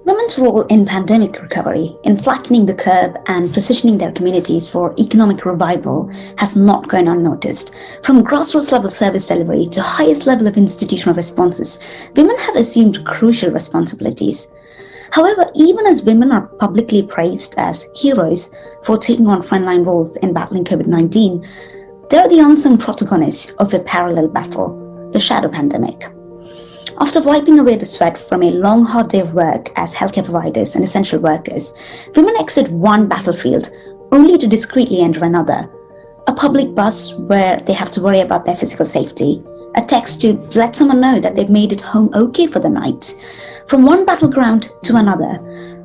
Women's role in pandemic recovery, in flattening the curve and positioning their communities for economic revival, has not gone unnoticed. From grassroots level service delivery to highest level of institutional responses, women have assumed crucial responsibilities. However, even as women are publicly praised as heroes for taking on frontline roles in battling COVID-19, there are the unsung protagonists of a parallel battle, the shadow pandemic. After wiping away the sweat from a long, hard day of work as healthcare providers and essential workers, women exit one battlefield only to discreetly enter another. A public bus where they have to worry about their physical safety. A text to let someone know that they've made it home okay for the night. From one battleground to another.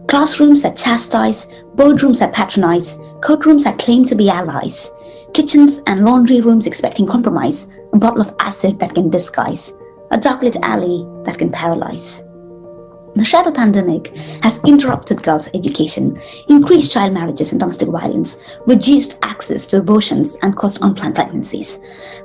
Classrooms that chastise, boardrooms that patronize, courtrooms that claim to be allies. Kitchens and laundry rooms expecting compromise. A bottle of acid that can disguise. A dark-lit alley that can paralyze. The shadow pandemic has interrupted girls' education, increased child marriages and domestic violence, reduced access to abortions, and caused unplanned pregnancies.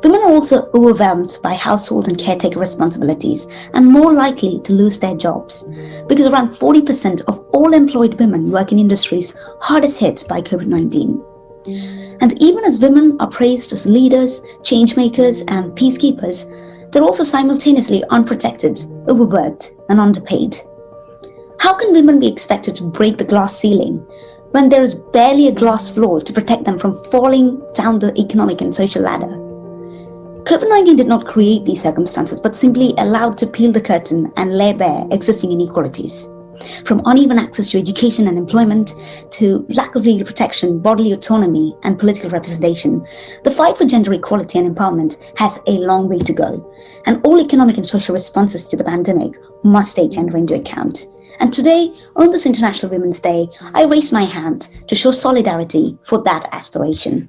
Women are also overwhelmed by household and caretaker responsibilities and more likely to lose their jobs, because around 40% of all employed women work in industries hardest hit by COVID-19. And even as women are praised as leaders, change makers, and peacekeepers, they're also simultaneously unprotected, overworked, and underpaid. How can women be expected to break the glass ceiling when there is barely a glass floor to protect them from falling down the economic and social ladder? COVID-19 did not create these circumstances, but simply allowed to peel the curtain and lay bare existing inequalities. From uneven access to education and employment, to lack of legal protection, bodily autonomy, and political representation, the fight for gender equality and empowerment has a long way to go. And all economic and social responses to the pandemic must take gender into account. And today, on this International Women's Day, I raise my hand to show solidarity for that aspiration.